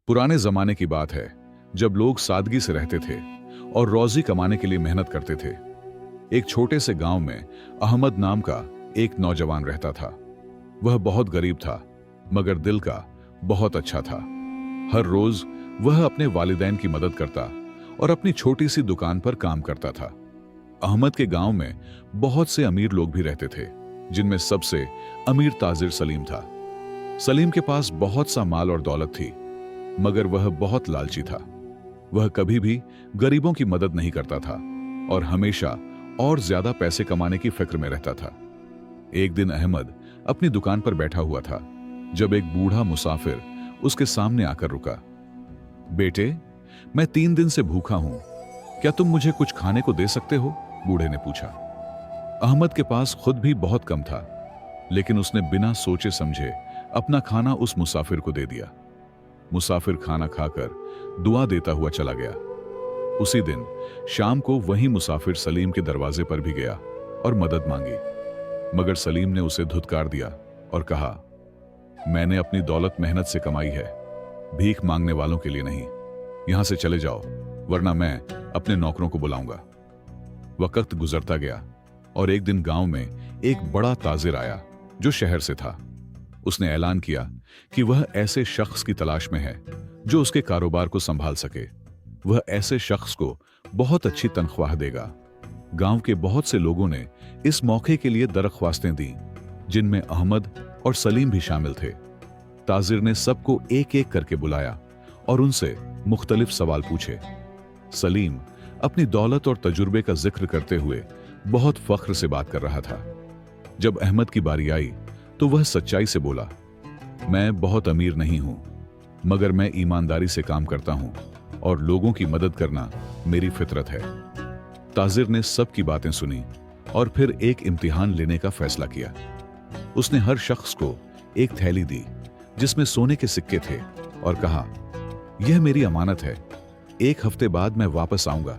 पुराने जमाने की बात है, जब लोग सादगी से रहते थे और रोजी कमाने के लिए मेहनत करते थे। एक छोटे से गांव में अहमद नाम का एक नौजवान रहता था। वह बहुत गरीब था, मगर दिल का बहुत अच्छा था। हर रोज वह अपने वालिदैन की मदद करता और अपनी छोटी सी दुकान पर काम करता था। अहमद के गांव में बहुत से अमीर लोग भी रहते थे, जिनमें सबसे अमीर ताजिर सलीम था। सलीम के पास बहुत सा माल और दौलत थी, मगर वह बहुत लालची था। वह कभी भी गरीबों की मदद नहीं करता था और हमेशा और ज्यादा पैसे कमाने की फिक्र में रहता था। एक दिन अहमद अपनी दुकान पर बैठा हुआ था, जब एक बूढ़ा मुसाफिर उसके सामने आकर रुका। बेटे, मैं 3 दिन से भूखा हूं, क्या तुम मुझे कुछ खाने को दे सकते हो? बूढ़े ने पूछा। अहमद के पास खुद भी बहुत कम था, लेकिन उसने बिना सोचे समझे अपना खाना उस मुसाफिर को दे दिया। मुसाफिर खाना खाकर दुआ देता हुआ चला गया। उसी दिन शाम को वही मुसाफिर सलीम के दरवाजे पर भी गया और मदद मांगी, मगर सलीम ने उसे धुतकार दिया और कहा, मैंने अपनी दौलत मेहनत से कमाई है, भीख मांगने वालों के लिए नहीं। यहां से चले जाओ, वरना मैं अपने नौकरों को बुलाऊंगा। वक्त गुजरता गया और एक दिन गांव में एक बड़ा ताजिर आया जो शहर से था। उसने ऐलान किया कि वह ऐसे शख्स की तलाश में है जो उसके कारोबार को संभाल सके। वह ऐसे शख्स को बहुत अच्छी तनख्वाह देगा। गांव के बहुत से लोगों ने इस मौके के लिए दरख्वास्तें दी, जिनमें अहमद और सलीम भी शामिल थे। ताजिर ने सबको एक एक करके बुलाया और उनसे मुख्तलिफ सवाल पूछे। सलीम अपनी दौलत और तजुर्बे का जिक्र करते हुए बहुत फख्र से बात कर रहा था। जब अहमद की बारी आई तो वह सच्चाई से बोला, मैं बहुत अमीर नहीं हूं, मगर मैं ईमानदारी से काम करता हूं और लोगों की मदद करना मेरी फितरत है। ताजिर ने सबकी बातें सुनी और फिर एक इम्तिहान लेने का फैसला किया। उसने हर शख्स को एक थैली दी जिसमें सोने के सिक्के थे और कहा, यह मेरी अमानत है। 1 हफ्ते बाद मैं वापस आऊंगा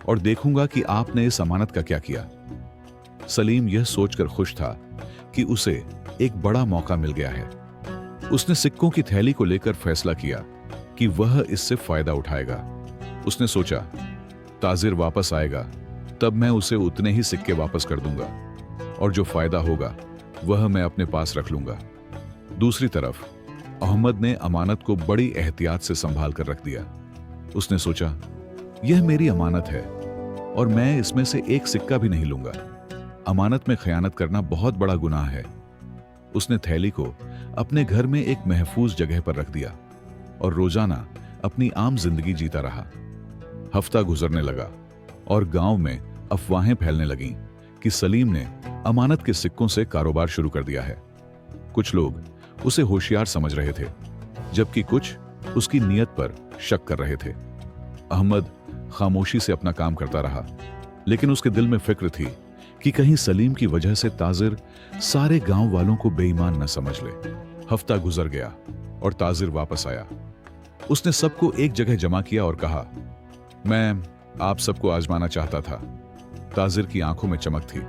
और देखूंगा कि आपने इस अमानत का क्या किया। सलीम यह सोचकर खुश था कि उसे एक बड़ा मौका मिल गया है। उसने सिक्कों की थैली को लेकर फैसला किया कि वह इससे फायदा उठाएगा। उसने सोचा, ताजिर वापस आएगा तब मैं उसे उतने ही सिक्के वापस कर दूंगा और जो फायदा होगा वह मैं अपने पास रख लूंगा। दूसरी तरफ अहमद ने अमानत को बड़ी एहतियात से संभाल कर रख दिया। उसने सोचा, यह मेरी अमानत है और मैं इसमें से एक सिक्का भी नहीं लूंगा। अमानत में खयानत करना बहुत बड़ा गुनाह है। उसने थैली को अपने घर में एक महफूज जगह पर रख दिया और रोजाना अपनी आम जिंदगी जीता रहा। हफ्ता गुजरने लगा और गांव में अफवाहें फैलने लगीं कि सलीम ने अमानत के सिक्कों से कारोबार शुरू कर दिया है। कुछ लोग उसे होशियार समझ रहे थे, जबकि कुछ उसकी नीयत पर शक कर रहे थे। अहमद खामोशी से अपना काम करता रहा, लेकिन उसके दिल में फिक्र थी कि कहीं सलीम की वजह से ताजिर सारे गांव वालों को बेईमान न समझ ले। हफ्ता गुजर गया और ताजिर वापस आया। उसने सबको एक जगह जमा किया और कहा, मैं आप सबको आजमाना चाहता था। ताजिर की आंखों में चमक थी।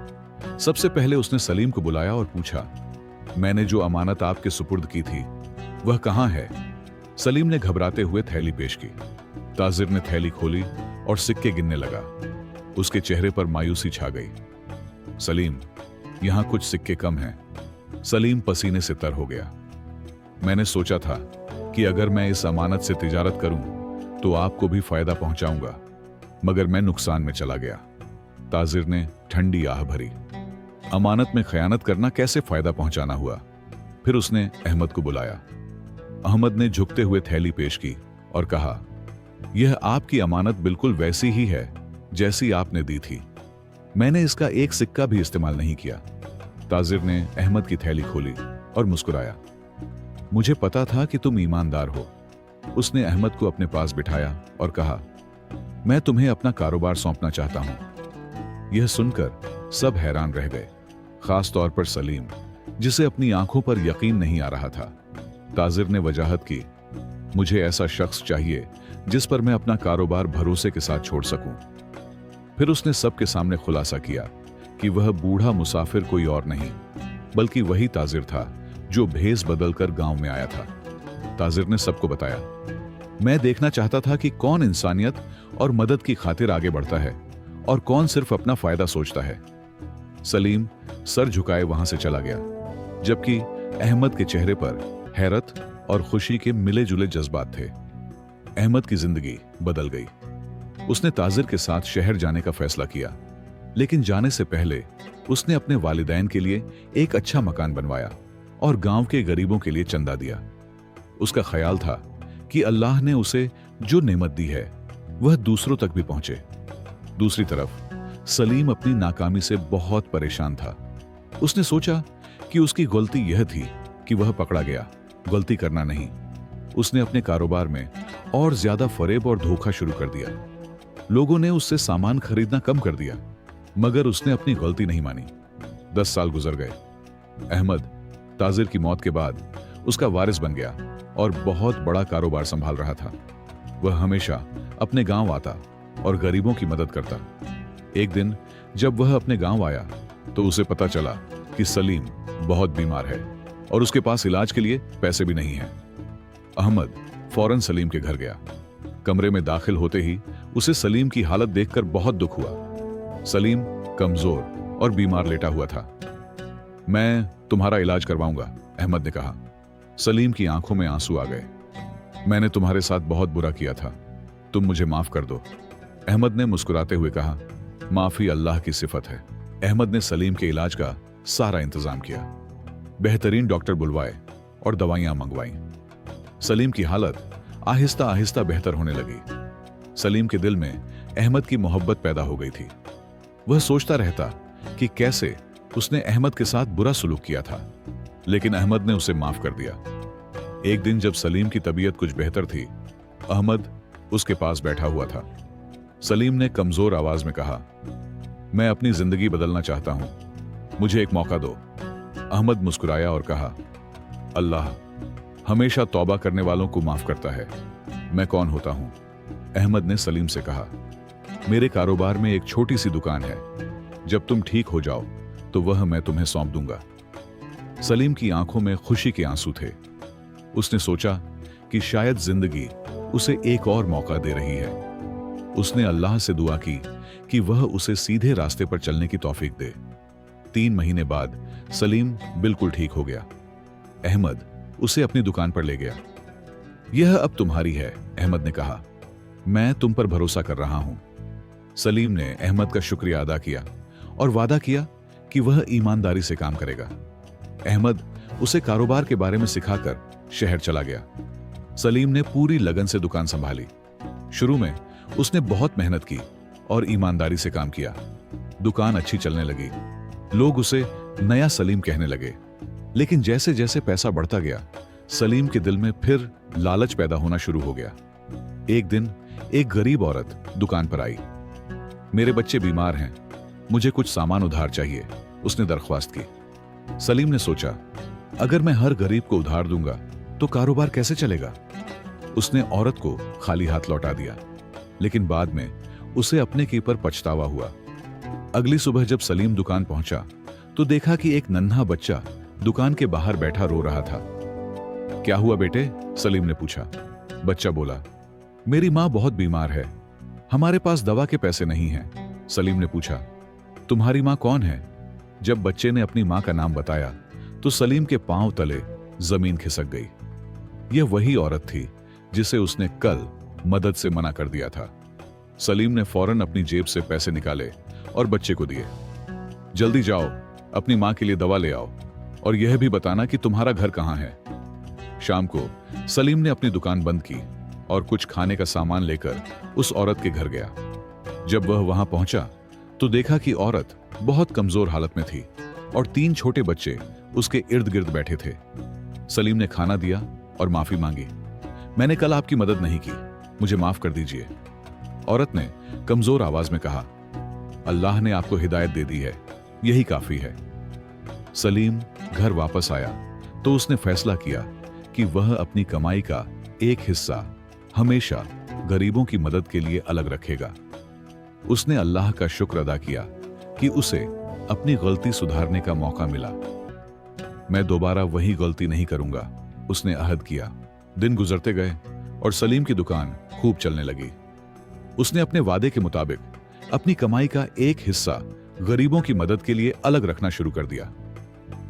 सबसे पहले उसने सलीम को बुलाया और पूछा, मैंने जो अमानत आपके सुपुर्द की थी वह कहां है? सलीम ने घबराते हुए थैली पेश की। ताजिर ने थैली खोली और सिक्के गिनने लगा। उसके चेहरे पर मायूसी छा गई। सलीम, यहां कुछ सिक्के कम हैं। सलीम पसीने से तर हो गया। मैंने सोचा था कि अगर मैं इस अमानत से तिजारत करूं तो आपको भी फायदा पहुंचाऊंगा, मगर मैं नुकसान में चला गया। ताजिर ने ठंडी आह भरी। अमानत में खयानत करना कैसे फायदा पहुंचाना हुआ? फिर उसने अहमद को बुलाया। अहमद ने झुकते हुए थैली पेश की और कहा, यह आपकी अमानत बिल्कुल वैसी ही है जैसी आपने दी थी। मैंने इसका एक सिक्का भी इस्तेमाल नहीं किया। ताजिर ने अहमद की थैली खोली और मुस्कुराया। मुझे पता था कि तुम ईमानदार हो। उसने अहमद को अपने पास बिठाया और कहा, मैं तुम्हें अपना कारोबार सौंपना चाहता हूं। यह सुनकर सब हैरान रह गए, खास तौर पर सलीम, जिसे अपनी आंखों पर यकीन नहीं आ रहा था। ताजिर ने वजाहत की, मुझे ऐसा शख्स चाहिए जिस पर मैं अपना कारोबार भरोसे के साथ छोड़ सकूं। फिर उसने सबके सामने खुलासा किया कि वह बूढ़ा मुसाफिर कोई और नहीं, बल्कि वही ताजिर था जो भेस बदलकर गांव में आया था। ताजिर ने सबको बताया, मैं देखना चाहता था कि कौन इंसानियत और मदद की खातिर आगे बढ़ता है और कौन सिर्फ अपना फायदा सोचता है। सलीम सर झुकाए वहां से चला गया, जबकि अहमद के चेहरे पर हैरत और खुशी के मिले जुले जज्बात थे। अहमद की जिंदगी बदल गई। उसने ताजिर के साथ शहर जाने का फैसला किया, लेकिन जाने से पहले उसने अपने वालिदैन के लिए एक अच्छा मकान बनवाया और गांव के गरीबों के लिए चंदा दिया। उसका ख्याल था कि अल्लाह ने उसे जो नेमत दी है वह दूसरों तक भी पहुंचे। दूसरी तरफ सलीम अपनी नाकामी से बहुत परेशान था। उसने सोचा कि उसकी गलती यह थी कि वह पकड़ा गया, गलती करना नहीं। उसने अपने कारोबार में और ज्यादा फरेब और धोखा शुरू कर दिया। लोगों ने उससे सामान खरीदना कम कर दिया, मगर उसने अपनी गलती नहीं मानी। 10 साल गुजर गए। अहमद ताजिर की मौत के बाद उसका वारिस बन गया और बहुत बड़ा कारोबार संभाल रहा था। वह हमेशा अपने गांव आता और गरीबों की मदद करता। एक दिन जब वह अपने गांव आया तो उसे पता चला कि सलीम बहुत बीमार है और उसके पास इलाज के लिए पैसे भी नहीं हैं। अहमद फौरन सलीम के घर गया। कमरे में दाखिल होते ही उसे सलीम की हालत देखकर बहुत दुख हुआ। सलीम कमजोर और बीमार लेटा हुआ था। मैं तुम्हारा इलाज करवाऊंगा, अहमद ने कहा। सलीम की आंखों में आंसू आ गए। मैंने तुम्हारे साथ बहुत बुरा किया था, तुम मुझे माफ कर दो, अहमद ने मुस्कुराते हुए कहा। माफी अल्लाह की सिफत है। अहमद ने सलीम के इलाज का सारा इंतजाम किया, बेहतरीन डॉक्टर बुलवाए और दवाइयां मंगवाई। सलीम की हालत आहिस्ता आहिस्ता बेहतर होने लगी। सलीम के दिल में अहमद की मोहब्बत पैदा हो गई थी। वह सोचता रहता कि कैसे उसने अहमद के साथ बुरा सलूक किया था, लेकिन अहमद ने उसे माफ कर दिया। एक दिन जब सलीम की तबीयत कुछ बेहतर थी, अहमद उसके पास बैठा हुआ था। सलीम ने कमजोर आवाज में कहा, मैं अपनी जिंदगी बदलना चाहता हूं, मुझे एक मौका दो। अहमद मुस्कुराया और कहा, अल्लाह हमेशा तौबा करने वालों को माफ करता है। मैं कौन होता हूं? अहमद ने सलीम से कहा, मेरे कारोबार में एक छोटी सी दुकान है, जब तुम ठीक हो जाओ तो वह मैं तुम्हें सौंप दूंगा। सलीम की आंखों में खुशी के आंसू थे। उसने सोचा कि शायद जिंदगी उसे एक और मौका दे रही है। उसने अल्लाह से दुआ की कि वह उसे सीधे रास्ते पर चलने की तौफीक दे। 3 महीने बाद सलीम बिल्कुल ठीक हो गया। अहमद उसे अपनी दुकान पर ले गया। यह अब तुम्हारी है, अहमद ने कहा, मैं तुम पर भरोसा कर रहा हूं। सलीम ने अहमद का शुक्रिया अदा किया और वादा किया कि वह ईमानदारी से काम करेगा। अहमद उसे कारोबार के बारे में सिखाकर शहर चला गया। सलीम ने पूरी लगन से दुकान संभाली। शुरू में उसने बहुत मेहनत की और ईमानदारी से काम किया। दुकान अच्छी चलने लगी। लोग उसे नया सलीम कहने लगे। लेकिन जैसे जैसे पैसा बढ़ता गया, सलीम के दिल में फिर लालच पैदा होना शुरू हो गया। एक दिन एक गरीब औरत दुकान पर आई। मेरे बच्चे बीमार हैं, मुझे कुछ सामान उधार चाहिए, उसने दरख्वास्त की। सलीम ने सोचा, अगर मैं हर गरीब को उधार दूंगा तो कारोबार कैसे चलेगा। उसने औरत को खाली हाथ लौटा दिया, लेकिन बाद में उसे अपने के ऊपर पछतावा हुआ। अगली सुबह जब सलीम दुकान पहुंचा तो देखा कि एक नन्हा बच्चा दुकान के बाहर बैठा रो रहा था। क्या हुआ बेटे? सलीम ने पूछा। बच्चा बोला, मेरी मां बहुत बीमार है, हमारे पास दवा के पैसे नहीं हैं। सलीम ने पूछा, तुम्हारी मां कौन है? जब बच्चे ने अपनी मां का नाम बताया तो सलीम के पांव तले जमीन खिसक गई। यह वही औरत थी जिसे उसने कल मदद से मना कर दिया था। सलीम ने फौरन अपनी जेब से पैसे निकाले और बच्चे को दिए। जल्दी जाओ, अपनी मां के लिए दवा ले आओ और यह भी बताना कि तुम्हारा घर कहां है। शाम को सलीम ने अपनी दुकान बंद की और कुछ खाने का सामान लेकर उस औरत के घर गया। जब वह वहां पहुंचा तो देखा कि औरत बहुत कमजोर हालत में थी और 3 छोटे बच्चे उसके इर्द गिर्द बैठे थे। सलीम ने खाना दिया और माफी मांगी। मैंने कल आपकी मदद नहीं की, मुझे माफ कर दीजिए। औरत ने कमजोर आवाज में कहा, अल्लाह ने आपको हिदायत दे दी है, यही काफी है। सलीम घर वापस आया तो उसने फैसला किया कि वह अपनी कमाई का एक हिस्सा हमेशा गरीबों की मदद के लिए अलग रखेगा। उसने अल्लाह का शुक्र अदा किया कि उसे अपनी गलती सुधारने का मौका मिला। मैं दोबारा वही गलती नहीं करूंगा, उसने अहद किया। दिन गुजरते गए और सलीम की दुकान खूब चलने लगी। उसने अपने वादे के मुताबिक अपनी कमाई का एक हिस्सा गरीबों की मदद के लिए अलग रखना शुरू कर दिया।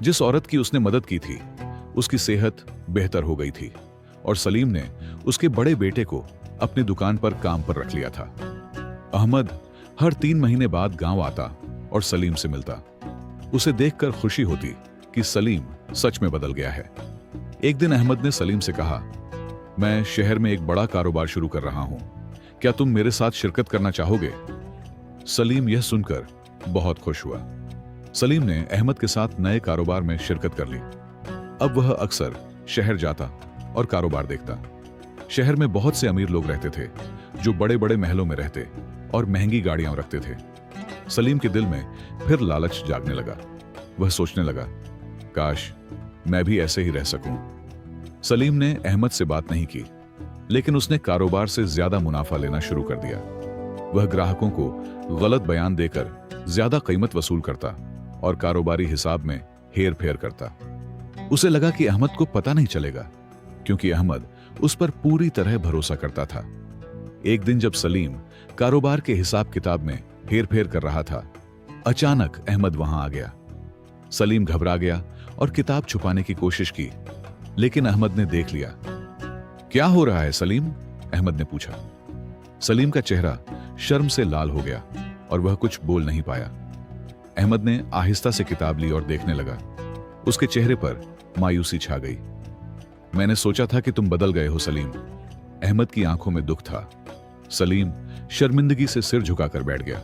जिस औरत की उसने मदद की थी उसकी सेहत बेहतर हो गई थी और सलीम ने उसके बड़े बेटे को अपनी दुकान पर काम पर रख लिया था। अहमद हर 3 महीने बाद गांव आता और सलीम से मिलता। उसे देखकर खुशी होती कि सलीम सच में बदल गया है। एक दिन अहमद ने सलीम से कहा, मैं शहर में एक बड़ा कारोबार शुरू कर रहा हूं, क्या तुम मेरे साथ शिरकत करना चाहोगे? सलीम यह सुनकर बहुत खुश हुआ। सलीम ने अहमद के साथ नए कारोबार में शिरकत कर ली। अब वह अक्सर शहर जाता और कारोबार देखता। शहर में बहुत से अमीर लोग रहते थे जो बड़े बड़े महलों में रहते और महंगी गाड़ियां रखते थे। सलीम के दिल में फिर लालच जागने लगा। वह सोचने लगा, काश मैं भी ऐसे ही रह सकूं। सलीम ने अहमद से बात नहीं की, लेकिन उसने कारोबार से ज्यादा मुनाफा लेना शुरू कर दिया। वह ग्राहकों को गलत बयान देकर ज्यादा कीमत वसूल करता और कारोबारी हिसाब में हेर फेर करता। उसे लगा कि अहमद को पता नहीं चलेगा, क्योंकि अहमद उस पर पूरी तरह भरोसा करता था। एक दिन जब सलीम कारोबार के हिसाब किताब में हेर फेर कर रहा था, अचानक अहमद वहां आ गया। सलीम घबरा गया और किताब छुपाने की कोशिश की, लेकिन अहमद ने देख लिया। क्या हो रहा है सलीम? अहमद ने पूछा। सलीम का चेहरा शर्म से लाल हो गया और वह कुछ बोल नहीं पाया। अहमद ने आहिस्ता से किताब ली और देखने लगा। उसके चेहरे पर मायूसी छा गई। मैंने सोचा था कि तुम बदल गए हो सलीम। अहमद की आंखों में दुख था। सलीम शर्मिंदगी से सिर झुकाकर बैठ गया।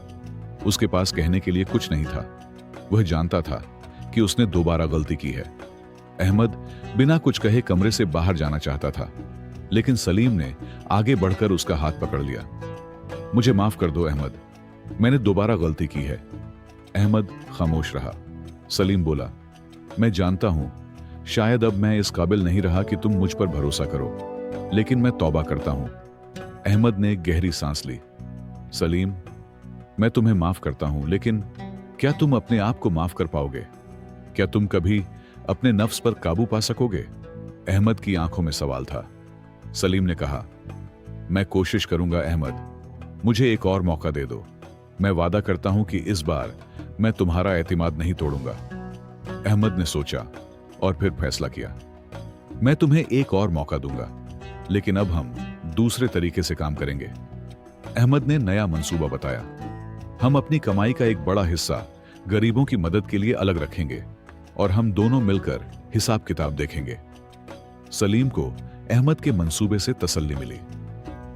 उसके पास कहने के लिए कुछ नहीं था। वह जानता था कि उसने दोबारा गलती की है। अहमद बिना कुछ कहे कमरे से बाहर जाना चाहता था, लेकिन सलीम ने आगे बढ़कर उसका हाथ पकड़ लिया। मुझे माफ कर दो अहमद, मैंने दोबारा गलती की है। अहमद खामोश रहा। सलीम बोला, मैं जानता हूं शायद अब मैं इस काबिल नहीं रहा कि तुम मुझ पर भरोसा करो, लेकिन मैं तौबा करता हूं। अहमद ने गहरी सांस ली। सलीम, मैं तुम्हें माफ करता हूं, लेकिन क्या तुम अपने आप को माफ कर पाओगे? क्या तुम कभी अपने नफ्स पर काबू पा सकोगे? अहमद की आंखों में सवाल था। सलीम ने कहा, मैं कोशिश करूंगा अहमद, मुझे एक और मौका दे दो। मैं वादा करता हूं कि इस बार मैं तुम्हारा एतमाद नहीं तोड़ूंगा। अहमद ने सोचा और फिर फैसला किया, मैं तुम्हें एक और मौका दूंगा, लेकिन अब हम दूसरे तरीके से काम करेंगे। अहमद ने नया मंसूबा बताया। हम अपनी कमाई का एक बड़ा हिस्सा गरीबों की मदद के लिए अलग रखेंगे और हम दोनों मिलकर हिसाब किताब देखेंगे। सलीम को अहमद के मंसूबे से तसल्ली मिली।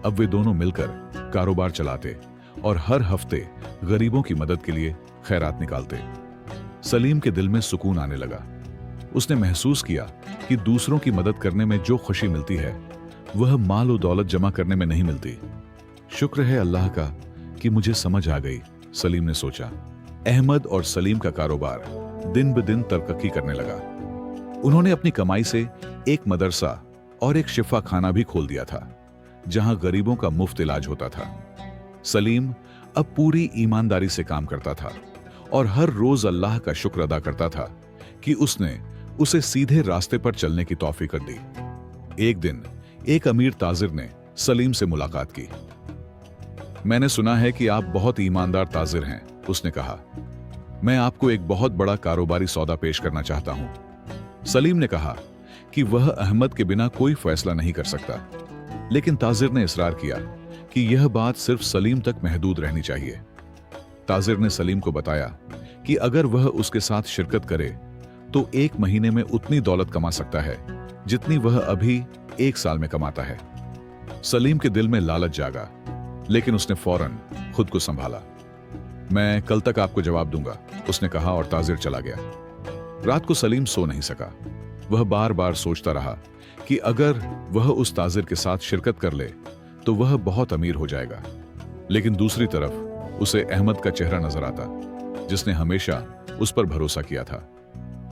अब वे दोनों मिलकर कारोबार चलाते और हर हफ्ते गरीबों की मदद के लिए खैरात निकालते। सलीम के दिल में सुकून आने लगा। उसने महसूस किया कि दूसरों की मदद करने में जो खुशी मिलती है वह माल और दौलत जमा करने में नहीं मिलती। शुक्र है अल्लाह का कि मुझे समझ आ गई, सलीम ने सोचा। अहमद और सलीम का कारोबार दिन ब दिन तरक्की करने लगा। उन्होंने अपनी कमाई से एक मदरसा और एक शिफा खाना भी खोल दिया था, जहां गरीबों का मुफ्त इलाज होता था। सलीम अब पूरी ईमानदारी से काम करता था और हर रोज अल्लाह का शुक्र अदा करता था कि उसने उसे सीधे रास्ते पर चलने की तौफीक दी। एक दिन एक अमीर ताजिर ने सलीम से मुलाकात की। मैंने सुना है कि आप बहुत ईमानदार ताजिर हैं, उसने कहा। मैं आपको एक बहुत बड़ा कारोबारी सौदा पेश करना चाहता हूं। सलीम ने कहा कि वह अहमद के बिना कोई फैसला नहीं कर सकता, लेकिन ताजिर ने इसरार किया कि यह बात सिर्फ सलीम तक महदूद रहनी चाहिए। ताजिर ने सलीम को बताया कि अगर वह उसके साथ शिरकत करे तो 1 महीने में उतनी दौलत कमा सकता है जितनी वह अभी 1 साल में कमाता है। सलीम के दिल में लालच जागा, लेकिन उसने फौरन खुद को संभाला। मैं कल तक आपको जवाब दूंगा, उसने कहा और ताजिर चला गया। रात को सलीम सो नहीं सका। वह बार बार सोचता रहा कि अगर वह उस ताजिर के साथ शिरकत कर ले तो वह बहुत अमीर हो जाएगा, लेकिन दूसरी तरफ उसे अहमद का चेहरा नजर आता, जिसने हमेशा उस पर भरोसा किया था।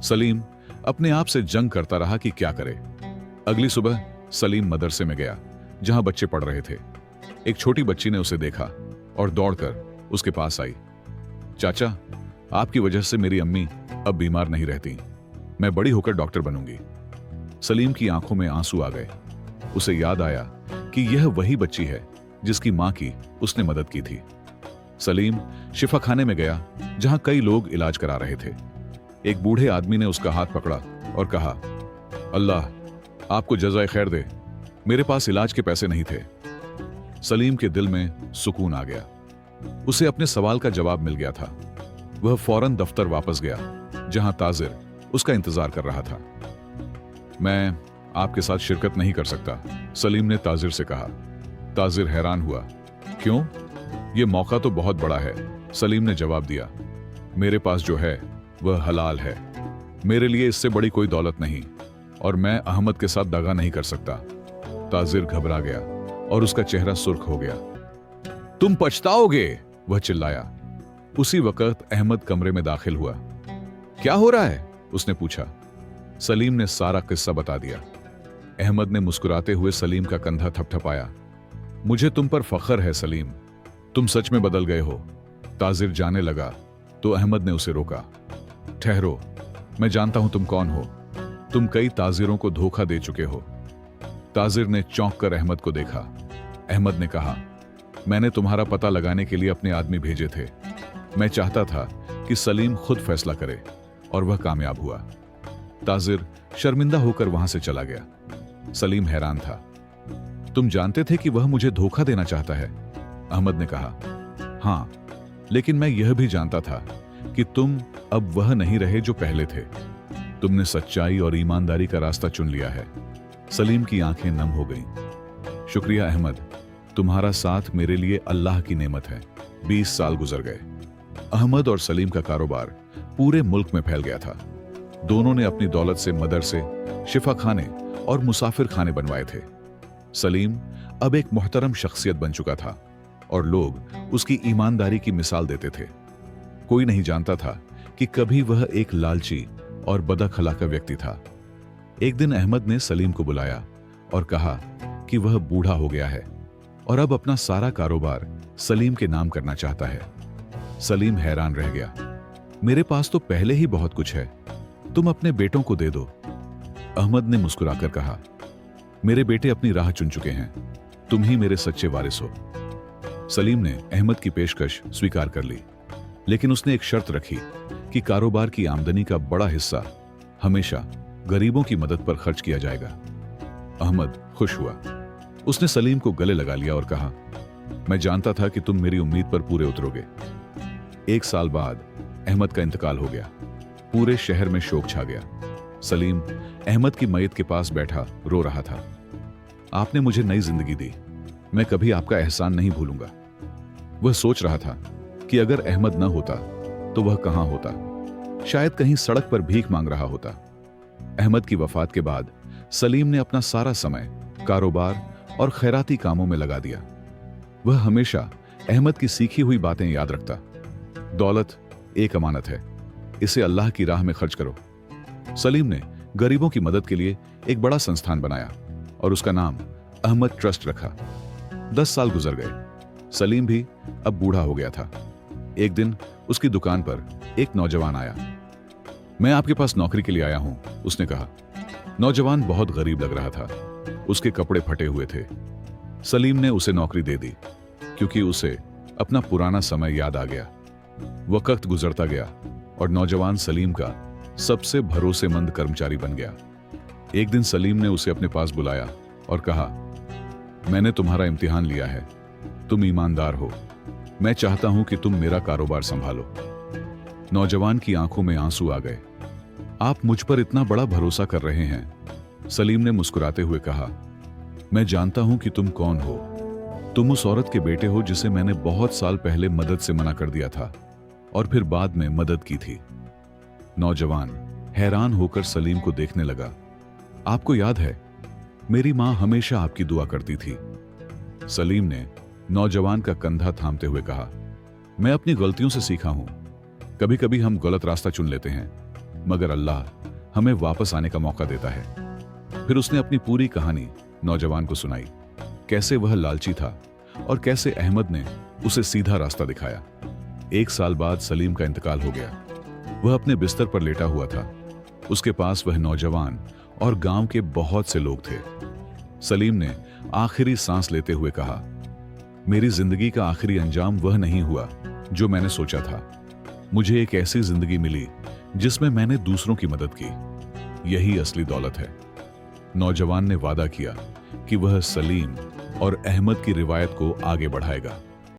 सलीम अपने आप से जंग करता रहा कि क्या करे। अगली सुबह सलीम मदरसे में गया, जहां बच्चे पढ़ रहे थे। एक छोटी बच्ची ने उसे देखा और दौड़कर उसके पास आई। चाचा, आपकी वजह से मेरी अम्मी अब बीमार नहीं रहती। मैं बड़ी होकर डॉक्टर बनूंगी। सलीम की आंखों में आंसू आ गए। उसे याद आया कि यह वही बच्ची है जिसकी मां की उसने मदद की थी। सलीम शिफाखाने में गया जहां कई लोग इलाज करा रहे थे। एक बूढ़े आदमी ने उसका हाथ पकड़ा और कहा, अल्लाह आपको जज़ाए खैर दे, मेरे पास इलाज के पैसे नहीं थे। सलीम के दिल में सुकून आ गया। उसे अपने सवाल का जवाब मिल गया था। वह फौरन दफ्तर वापस गया जहां ताजिर उसका इंतजार कर रहा था। मैं आपके साथ शिरकत नहीं कर सकता, सलीम ने ताजिर से कहा। ताजिर हैरान हुआ। क्यों? यह मौका तो बहुत बड़ा है, सलीम ने जवाब दिया। मेरे पास जो है वह हलाल है, मेरे लिए इससे बड़ी कोई दौलत नहीं, और मैं अहमद के साथ दगा नहीं कर सकता। ताजिर घबरा गया और उसका चेहरा सुर्ख हो गया। तुम पछताओगे, वह चिल्लाया। उसी वक्त अहमद कमरे में दाखिल हुआ। क्या हो रहा है? उसने पूछा। सलीम ने सारा किस्सा बता दिया। अहमद ने मुस्कुराते हुए सलीम का कंधा थपथपाया। मुझे तुम पर फख्र है सलीम, तुम सच में बदल गए हो। ताजिर जाने लगा तो अहमद ने उसे रोका। ठहरो, मैं जानता हूं तुम कौन हो। तुम कई ताजिरों को धोखा दे चुके हो। ताजिर ने चौंक कर अहमद को देखा। अहमद ने कहा, मैंने तुम्हारा पता लगाने के लिए अपने आदमी भेजे थे। मैं चाहता था कि सलीम खुद फैसला करे, और वह कामयाब हुआ। ताजिर शर्मिंदा होकर वहां से चला गया। सलीम हैरान था। तुम जानते थे कि वह मुझे धोखा देना चाहता है? अहमद ने कहा। हां, लेकिन मैं यह भी जानता था कि तुम अब वह नहीं रहे जो पहले थे। तुमने सच्चाई और ईमानदारी का रास्ता चुन लिया है। सलीम की आंखें नम हो गईं। शुक्रिया अहमद, तुम्हारा साथ मेरे लिए अल्लाह की नेमत है। 20 साल गुजर गए। अहमद और सलीम का कारोबार पूरे मुल्क में फैल गया था। दोनों ने अपनी दौलत से मदरसे, शिफाखाने और मुसाफिर खाने बनवाए थे। सलीम अब एक मुहतरम शख्सियत बन चुका था और लोग उसकी ईमानदारी की मिसाल देते थे। कोई नहीं जानता था कि कभी वह एक लालची और बदअखलाका व्यक्ति था। एक दिन अहमद ने सलीम को बुलाया और कहा कि वह बूढ़ा हो गया है और अब अपना सारा कारोबार सलीम के नाम करना चाहता है। सलीम हैरान रह गया। मेरे पास तो पहले ही बहुत कुछ है, तुम अपने बेटों को दे दो। अहमद ने मुस्कुराकर कहा, मेरे बेटे अपनी राह चुन चुके हैं, तुम ही मेरे सच्चे वारिस हो। सलीम ने अहमद की पेशकश स्वीकार कर ली, लेकिन उसने एक शर्त रखी कि कारोबार की आमदनी का बड़ा हिस्सा हमेशा गरीबों की मदद पर खर्च किया जाएगा। अहमद खुश हुआ। उसने सलीम को गले लगा लिया और कहा, मैं जानता था कि तुम मेरी उम्मीद पर पूरे उतरोगे। 1 साल बाद अहमद का इंतकाल हो गया। पूरे शहर में शोक छा गया। सलीम अहमद की मयत के पास बैठा रो रहा था। आपने मुझे नई जिंदगी दी, मैं कभी आपका एहसान नहीं भूलूंगा। वह सोच रहा था कि अगर अहमद न होता तो वह कहां होता, शायद कहीं सड़क पर भीख मांग रहा होता। अहमद की वफात के बाद सलीम ने अपना सारा समय कारोबार और खैराती कामों में लगा दिया। वह हमेशा अहमद की सीखी हुई बातें याद रखता। दौलत एक अमानत है, इसे अल्लाह की राह में खर्च करो। सलीम ने गरीबों की मदद के लिए एक बड़ा संस्थान बनाया और उसका नाम अहमद ट्रस्ट रखा। 10 साल गुजर गए। सलीम भी अब बूढ़ा हो गया था। एक दिन उसकी दुकान पर एक नौजवान आया। मैं आपके पास नौकरी के लिए आया हूं, उसने कहा। नौजवान बहुत गरीब लग रहा था। उसके कपड़े फटे हुए थे। सलीम ने उसे नौकरी दे दी क्योंकि उसे अपना पुराना समय याद आ गया। वक्त गुजरता गया और नौजवान सलीम का सबसे भरोसेमंद कर्मचारी बन गया। एक दिन सलीम ने उसे अपने पास बुलाया और कहा, मैंने तुम्हारा इम्तिहान लिया है, तुम ईमानदार हो, मैं चाहता हूं कि तुम मेरा कारोबार संभालो। नौजवान की आंखों में आंसू आ गए। आप मुझ पर इतना बड़ा भरोसा कर रहे हैं, सलीम ने मुस्कुराते हुए कहा। मैं जानता हूं कि तुम कौन हो। तुम उस औरत के बेटे हो जिसे मैंने बहुत साल पहले मदद से मना कर दिया था और फिर बाद में मदद की थी। नौजवान हैरान होकर सलीम को देखने लगा। आपको याद है, मेरी मां हमेशा आपकी दुआ करती थी। सलीम ने नौजवान का कंधा थामते हुए कहा, मैं अपनी गलतियों से सीखा हूं। कभी कभी हम गलत रास्ता चुन लेते हैं, मगर अल्लाह हमें वापस आने का मौका देता है। फिर उसने अपनी पूरी कहानी नौजवान को सुनाई, कैसे वह लालची था और कैसे अहमद ने उसे सीधा रास्ता दिखाया। 1 साल बाद सलीम का इंतकाल हो गया। वह अपने बिस्तर पर लेटा हुआ था। उसके पास वह नौजवान और गांव के बहुत से लोग थे। सलीम ने आखिरी सांस लेते हुए कहा, मेरी जिंदगी का आखिरी अंजाम वह नहीं हुआ जो मैंने सोचा था। मुझे एक ऐसी जिंदगी मिली जिसमें मैंने दूसरों की मदद की। यही असली दौलत है। नौजवान ने वादा किया कि वह सलीम और अहमद की रिवायत को आगे बढ़ाएगा।